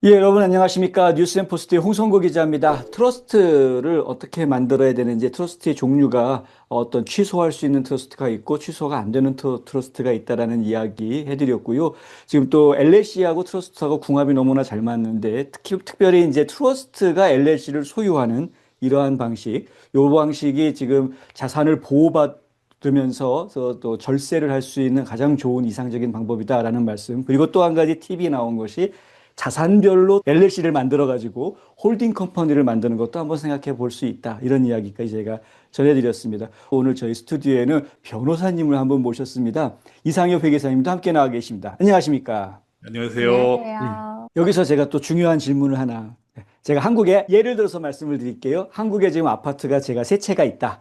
예, 여러분 안녕하십니까. 뉴스앤포스트의 홍성구 기자입니다. 트러스트를 어떻게 만들어야 되는지, 트러스트의 종류가 어떤 취소할 수 있는 트러스트가 있고 취소가 안 되는 트러스트가 있다라는 이야기 해드렸고요. 지금 또 LLC하고 트러스트하고 궁합이 너무나 잘 맞는데, 특별히 이제 트러스트가 LLC를 소유하는 이러한 방식, 요 방식이 지금 자산을 보호받으면서 또 절세를 할 수 있는 가장 좋은 이상적인 방법이다라는 말씀. 그리고 또 한 가지 팁이 나온 것이 자산별로 LLC를 만들어 가지고 홀딩 컴퍼니를 만드는 것도 한번 생각해 볼 수 있다. 이런 이야기까지 제가 전해드렸습니다. 오늘 저희 스튜디오에는 변호사님을 한번 모셨습니다. 이상엽 회계사님도 함께 나와 계십니다. 안녕하십니까? 안녕하세요. 예. 안녕하세요. 여기서 제가 또 중요한 질문을 하나. 제가 한국에 예를 들어서 말씀을 드릴게요. 한국에 지금 아파트가 제가 세 채가 있다.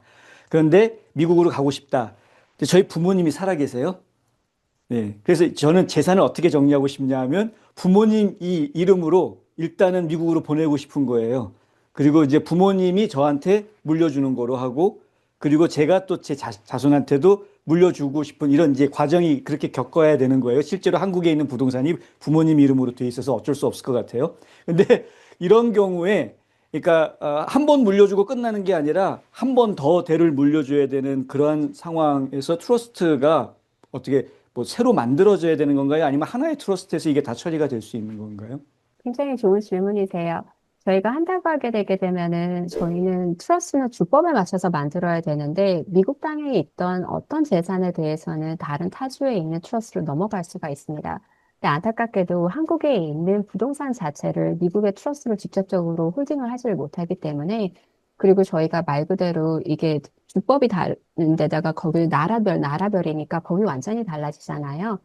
그런데 미국으로 가고 싶다. 근데 저희 부모님이 살아 계세요. 네. 그래서 저는 재산을 어떻게 정리하고 싶냐 하면 부모님 이 이름으로 일단은 미국으로 보내고 싶은 거예요. 그리고 이제 부모님이 저한테 물려주는 거로 하고 그리고 제가 또 제 자손한테도 물려주고 싶은 이런 이제 과정이 그렇게 겪어야 되는 거예요. 실제로 한국에 있는 부동산이 부모님 이름으로 돼 있어서 어쩔 수 없을 것 같아요. 근데 이런 경우에 그러니까 한 번 물려주고 끝나는 게 아니라 한 번 더 대를 물려줘야 되는 그러한 상황에서 트러스트가 어떻게 뭐 새로 만들어져야 되는 건가요? 아니면 하나의 트러스트에서 이게 다 처리가 될 수 있는 건가요? 굉장히 좋은 질문이세요. 저희가 한다고 하게 되게 되면은 저희는 트러스는 주법에 맞춰서 만들어야 되는데 미국 땅에 있던 어떤 재산에 대해서는 다른 타주에 있는 트러스로 넘어갈 수가 있습니다. 근데 안타깝게도 한국에 있는 부동산 자체를 미국의 트러스로 직접적으로 홀딩을 하지를 못하기 때문에 그리고 저희가 말 그대로 이게 주법이 다른 데다가 거기 나라별이니까 법이 완전히 달라지잖아요.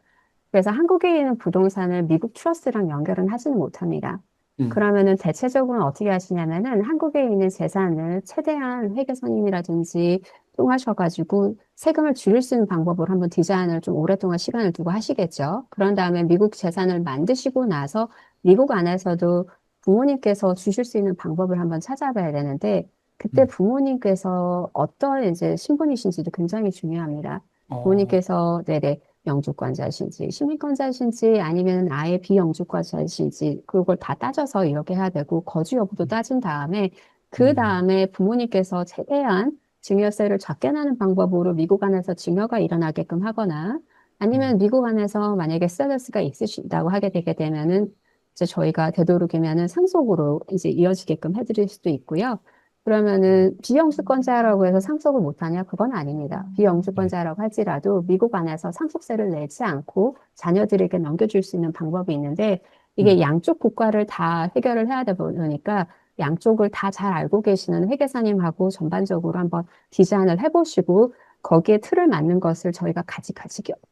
그래서 한국에 있는 부동산을 미국 트러스랑 연결은 하지는 못합니다. 음, 그러면은 대체적으로는 어떻게 하시냐면은 한국에 있는 재산을 최대한 회계선임이라든지 통하셔가지고 세금을 줄일 수 있는 방법으로 한번 디자인을 좀 오랫동안 시간을 두고 하시겠죠. 그런 다음에 미국 재산을 만드시고 나서 미국 안에서도 부모님께서 주실 수 있는 방법을 한번 찾아봐야 되는데 그때 음. 부모님께서 어떤 이제 신분이신지도 굉장히 중요합니다. 어, 부모님께서 네네 영주권자신지 시민권자신지 아니면 아예 비영주권자신지 그걸 다 따져서 이렇게 해야 되고 거주 여부도 따진 다음에 그 음, 다음에 부모님께서 최대한 증여세를 적게 나는 방법으로 미국 안에서 증여가 일어나게끔 하거나 음, 아니면 미국 안에서 만약에 스트레스가 있으시다고 하게 되게 되면은 이제 저희가 되도록이면은 상속으로 이제 이어지게끔 해드릴 수도 있고요. 그러면은 비영주권자라고 해서 상속을 못하냐? 그건 아닙니다. 네. 비영주권자라고 할지라도 미국 안에서 상속세를 내지 않고 자녀들에게 넘겨줄 수 있는 방법이 있는데 이게 음. 양쪽 국가를 다 해결을 해야 되다 보니까 양쪽을 다 잘 알고 계시는 회계사님하고 전반적으로 한번 디자인을 해보시고 거기에 틀을 맞는 것을 저희가 같이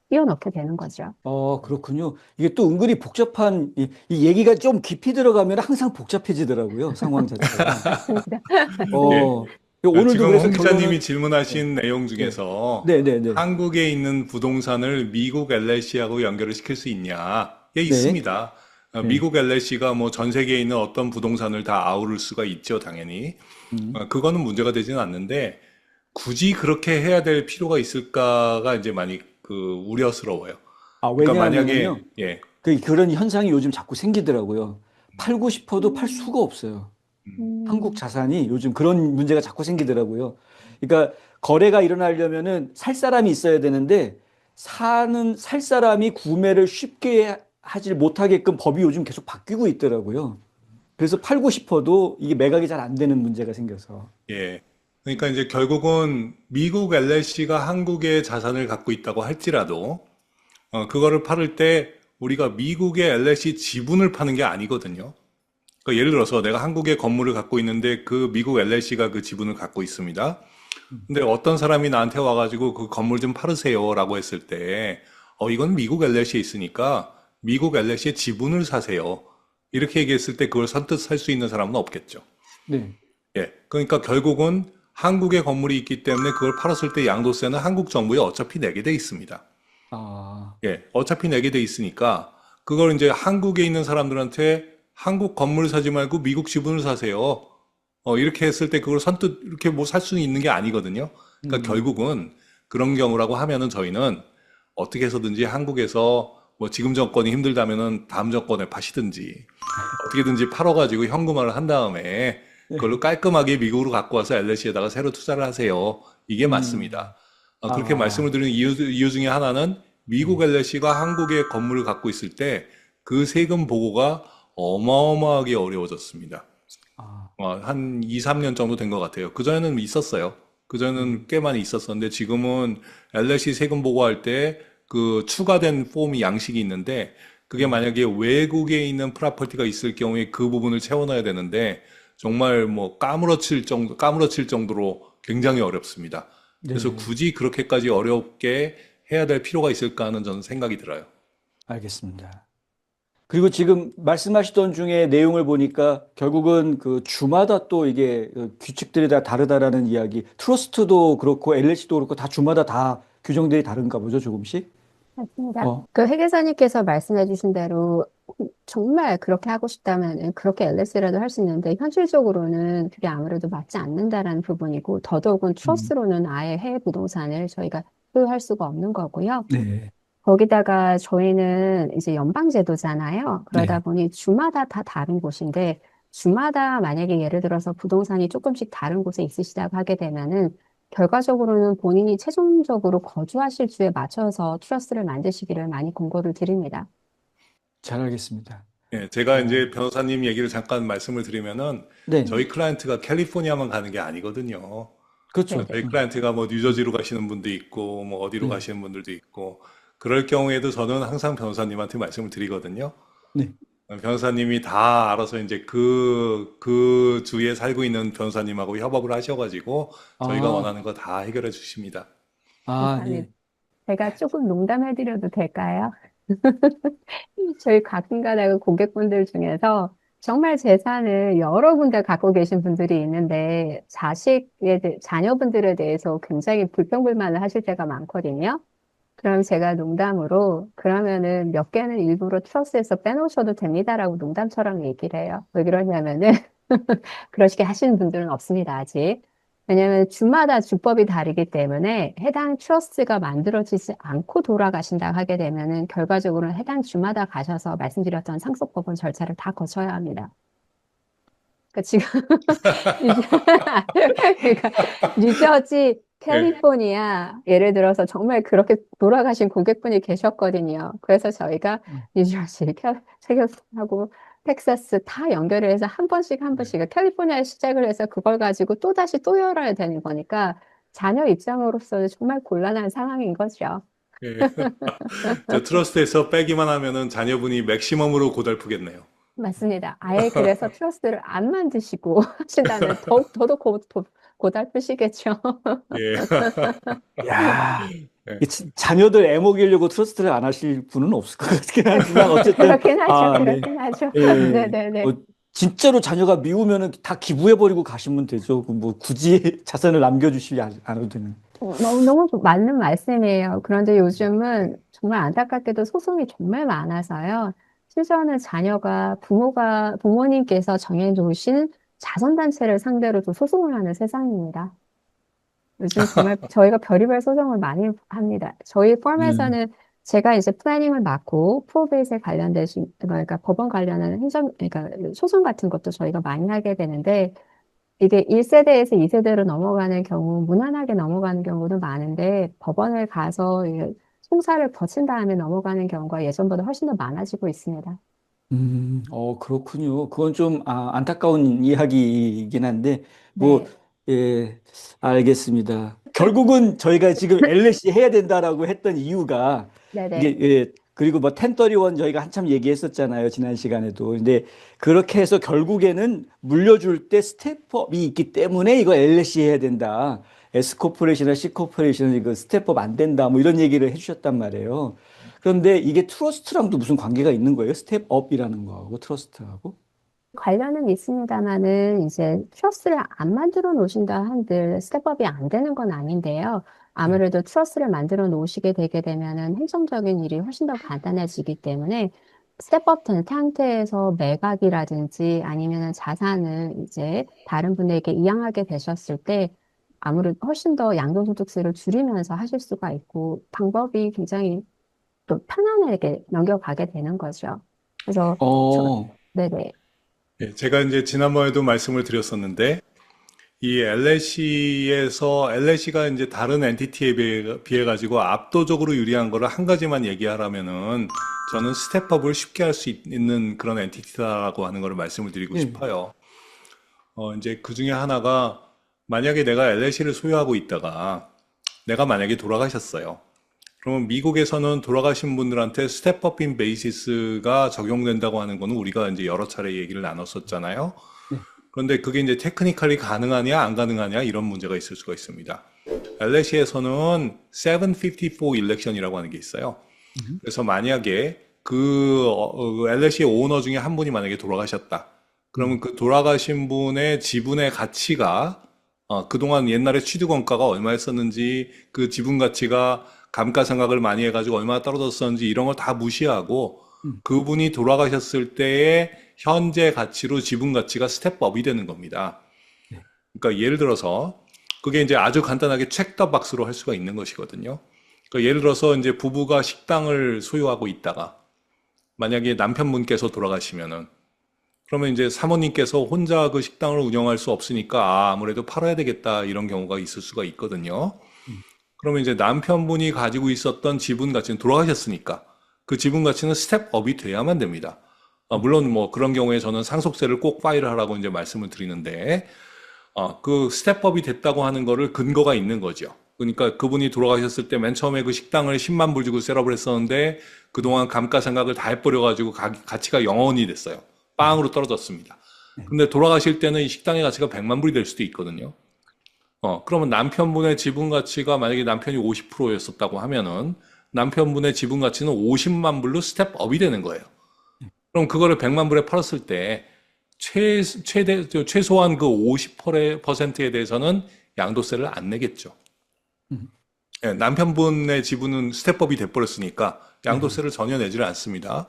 끼워 넣게 되는 거죠. 그렇군요. 이게 또 은근히 복잡한, 이 얘기가 좀 깊이 들어가면 항상 복잡해지더라고요. 상황 자체가. 맞습니다. 예. 어, 오늘도 지금 그래서 홍 기자님이 결론은, 네, 질문하신 내용 네, 중에서 네, 네, 네, 한국에 있는 부동산을 미국 LLC하고 연결을 시킬 수 있냐? 예, 네, 있습니다. 네, 미국 LLC가 뭐 전 세계에 있는 어떤 부동산을 다 아우를 수가 있죠, 당연히. 음, 그거는 문제가 되지는 않는데 굳이 그렇게 해야 될 필요가 있을까가 이제 많이 우려스러워요. 그러니까 만약에 왜냐하면은요, 예. 그런 현상이 요즘 자꾸 생기더라고요. 팔고 싶어도 팔 음, 수가 없어요. 한국 음, 자산이 요즘 그런 문제가 자꾸 생기더라고요. 그러니까 거래가 일어나려면은 살 사람이 있어야 되는데 살 사람이 구매를 쉽게 하지 못하게끔 법이 요즘 계속 바뀌고 있더라고요. 그래서 팔고 싶어도 이게 매각이 잘 안 되는 문제가 생겨서. 예. 그러니까 이제 결국은 미국 LLC가 한국의 자산을 갖고 있다고 할지라도, 그거를 팔을 때 우리가 미국의 LLC 지분을 파는 게 아니거든요. 그러니까 예를 들어서 내가 한국에 건물을 갖고 있는데 그 미국 LLC가 그 지분을 갖고 있습니다. 근데 어떤 사람이 나한테 와가지고 그 건물 좀 팔으세요라고 했을 때, 이건 미국 LLC에 있으니까 미국 LLC의 지분을 사세요. 이렇게 얘기했을 때 그걸 선뜻 살 수 있는 사람은 없겠죠. 네. 예. 그러니까 결국은 한국에 건물이 있기 때문에 그걸 팔았을 때 양도세는 한국 정부에 어차피 내게 돼 있습니다. 아, 예. 어차피 내게 돼 있으니까 그걸 이제 한국에 있는 사람들한테 한국 건물 사지 말고 미국 지분을 사세요. 이렇게 했을 때 그걸 선뜻 이렇게 뭐 살 수는 있는 게 아니거든요. 그러니까 음, 결국은 그런 경우라고 하면은 저희는 어떻게 해서든지 한국에서 뭐 지금 정권이 힘들다면은 다음 정권에 파시든지 어떻게든지 팔아가지고 현금화를 한 다음에 그걸로 깔끔하게 미국으로 갖고 와서 LSE에다가 새로 투자를 하세요. 이게 음, 맞습니다. 그렇게 말씀을 아, 드리는 이유 중에 하나는 미국 네. LSE가 한국의 건물을 갖고 있을 때 그 세금 보고가 어마어마하게 어려워졌습니다. 아, 한 2, 3년 정도 된 것 같아요. 그전에는 있었어요. 그전에는 음, 꽤 많이 있었었는데 지금은 LLC 세금 보고할 때 그 추가된 폼이 양식이 있는데 그게 음, 만약에 외국에 있는 프로퍼티가 있을 경우에 그 부분을 채워넣어야 되는데 정말 뭐 까무러칠 정도로 굉장히 어렵습니다. 그래서 네, 굳이 그렇게까지 어렵게 해야 될 필요가 있을까 하는 저는 생각이 들어요. 알겠습니다. 그리고 지금 말씀하시던 중에 내용을 보니까 결국은 그 주마다 또 이게 규칙들이 다 다르다라는 이야기, 트러스트도 그렇고 LLC도 그렇고 다 주마다 다 규정들이 다른가 보죠, 조금씩? 맞습니다. 어, 그 회계사님께서 말씀해 주신 대로 정말 그렇게 하고 싶다면 그렇게 LS라도 할 수 있는데 현실적으로는 그게 아무래도 맞지 않는다라는 부분이고 더더욱은 음, 트러스로는 아예 해외 부동산을 저희가 소유할 수가 없는 거고요. 네, 거기다가 저희는 이제 연방제도잖아요. 그러다 네. 보니 주마다 다 다른 곳인데 주마다 만약에 예를 들어서 부동산이 조금씩 다른 곳에 있으시다고 하게 되면은 결과적으로는 본인이 최종적으로 거주하실 주에 맞춰서 트러스를 만드시기를 많이 권고를 드립니다. 잘 알겠습니다. 예, 제가 어, 이제 변호사님 얘기를 잠깐 말씀을 드리면은 네, 저희 클라이언트가 캘리포니아만 가는 게 아니거든요. 그렇죠. 저희 클라이언트가 뭐 뉴저지로 가시는 분도 있고 뭐 어디로 네, 가시는 분들도 있고 그럴 경우에도 저는 항상 변호사님한테 말씀을 드리거든요. 네. 변호사님이 다 알아서 이제 그 주에 살고 있는 변호사님하고 협업을 하셔가지고 저희가 아, 원하는 거 다 해결해 주십니다. 감사합니다. 예. 제가 조금 농담해드려도 될까요? 저희 가끔가다가 고객분들 중에서 정말 재산을 여러 군데 갖고 계신 분들이 있는데 자녀분들에 대해서 굉장히 불평불만을 하실 때가 많거든요. 그럼 제가 농담으로 그러면은 몇 개는 일부러 트러스에서 빼놓으셔도 됩니다라고 농담처럼 얘기를 해요. 왜 그러냐면은 그러시게 하시는 분들은 없습니다, 아직. 왜냐하면 주마다 주법이 다르기 때문에 해당 트러스트가 만들어지지 않고 돌아가신다 하게 되면은 결과적으로는 해당 주마다 가셔서 말씀드렸던 상속법원 절차를 다 거쳐야 합니다. 그러니까 지금 뉴저- 그러니까 뉴저지, 캘리포니아 예를 들어서 정말 그렇게 돌아가신 고객분이 계셨거든요. 그래서 저희가 뉴저지, 세격하고 텍사스 다 연결을 해서 한 번씩 한 번씩 그러니까 캘리포니아에 시작을 해서 그걸 가지고 또다시 또 열어야 되는 거니까 자녀 입장으로서는 정말 곤란한 상황인 거죠. 예. 저 트러스트에서 빼기만 하면은 자녀분이 맥시멈으로 고달프겠네요. 맞습니다. 아예 그래서 트러스트를 안 만드시고 하신다면 더더욱 고달프시겠죠. 예. 야, 예. 이 자녀들 애먹이려고 트러스트를 안 하실 분은 없을 것 같긴 하지만 어쨌든 그렇긴 하죠. 아, 네. 그렇긴 하죠. 예. 네네네. 진짜로 자녀가 미우면은 다 기부해버리고 가시면 되죠. 그뭐 굳이 자산을 남겨주시지 않아도 되는. 너무너무 맞는 말씀이에요. 그런데 요즘은 정말 안타깝게도 소송이 정말 많아서요. 심지어는 부모님께서 정해놓으신 자선단체를 상대로도 소송을 하는 세상입니다. 요즘 정말 저희가 별의별 소송을 많이 합니다. 저희 네. 펌에서는 제가 이제 플래닝을 맡고 프로베이스에 관련되신 그러니까 법원 관련한 그러니까 소송 같은 것도 저희가 많이 하게 되는데 이게 1세대에서 2세대로 넘어가는 경우 무난하게 넘어가는 경우도 많은데 법원을 가서 이게 송사를 거친 다음에 넘어가는 경우가 예전보다 훨씬 더 많아지고 있습니다. 그렇군요. 그건 좀 안타까운 이야기이긴 한데 뭐 네, 예, 알겠습니다. 결국은 저희가 지금 LSE 해야 된다라고 했던 이유가 네네. 이게 그리고 뭐 1031 저희가 한참 얘기했었잖아요. 지난 시간에도. 근데 그렇게 해서 결국에는 물려줄 때 스텝업이 있기 때문에 이거 LSE 해야 된다. S코퍼레이션이나 C코퍼레이션은 이거 스텝업 안 된다. 뭐 이런 얘기를 해주셨단 말이에요. 그런데 이게 트러스트랑도 무슨 관계가 있는 거예요? 스텝업이라는 거하고 트러스트하고? 관련은 있습니다만은 이제 트러스를 안 만들어 놓으신다 한들 스텝업이 안 되는 건 아닌데요. 네. 아무래도 트러스를 만들어 놓으시게 되게 되면은 행정적인 일이 훨씬 더 간단해지기 때문에 스텝업 된 상태에서 매각이라든지 아니면은 자산을 이제 다른 분에게 이양하게 되셨을 때 아무래도 훨씬 더 양도소득세를 줄이면서 하실 수가 있고 방법이 굉장히 또 편안하게 넘겨가게 되는 거죠. 그래서 어, 네네. 예, 제가 이제 지난번에도 말씀을 드렸었는데, 이 LAC가 이제 다른 엔티티에 비해 가지고 압도적으로 유리한 거를 한 가지만 얘기하라면은 저는 스텝업을 쉽게 할 수 있는 그런 엔티티다라고 하는 거를 말씀을 드리고 예. 싶어요. 이제 그 중에 하나가 만약에 내가 LAC를 소유하고 있다가 내가 만약에 돌아가셨어요. 그러면 미국에서는 돌아가신 분들한테 스텝업 인 베이시스가 적용된다고 하는 거는 우리가 이제 여러 차례 얘기를 나눴었잖아요. 네. 그런데 그게 이제 테크니컬이 가능하냐 안 가능하냐 이런 문제가 있을 수가 있습니다. LAC에서는 754 일렉션이라고 하는 게 있어요. 그래서 만약에 LAC의 오너 중에 한 분이 만약에 돌아가셨다. 그러면 그 돌아가신 분의 지분의 가치가 그동안 옛날에 취득원가가 얼마였었는지 그 지분 가치가 감가상각을 많이 해가지고 얼마나 떨어졌었는지 이런 걸 다 무시하고 그분이 돌아가셨을 때의 현재 가치로 지분 가치가 스텝업이 되는 겁니다. 그러니까 예를 들어서 그게 이제 아주 간단하게 체크 더 박스로 할 수가 있는 것이거든요. 그러니까 예를 들어서 이제 부부가 식당을 소유하고 있다가 만약에 남편분께서 돌아가시면은 그러면 이제 사모님께서 혼자 그 식당을 운영할 수 없으니까 아무래도 팔아야 되겠다 이런 경우가 있을 수가 있거든요. 그러면 이제 남편분이 가지고 있었던 지분 가치는 돌아가셨으니까 그 지분 가치는 스텝업이 돼야만 됩니다. 물론 뭐 그런 경우에 저는 상속세를 꼭 파일을 하라고 이제 말씀을 드리는데 그 스텝업이 됐다고 하는 거를 근거가 있는 거죠. 그러니까 그분이 돌아가셨을 때 맨 처음에 그 식당을 10만 불 주고 셋업을 했었는데 그동안 감가상각을 다 해버려가지고 가치가 0원이 됐어요. 빵으로 떨어졌습니다. 근데 돌아가실 때는 이 식당의 가치가 100만 불이 될 수도 있거든요. 그러면 남편분의 지분 가치가 만약에 남편이 50%였었다고 하면은 남편분의 지분 가치는 50만 불로 스텝업이 되는 거예요. 그럼 그거를 100만 불에 팔았을 때 최소한 그 50%에 대해서는 양도세를 안 내겠죠. 예, 남편분의 지분은 스텝업이 돼버렸으니까 양도세를 전혀 내지를 않습니다.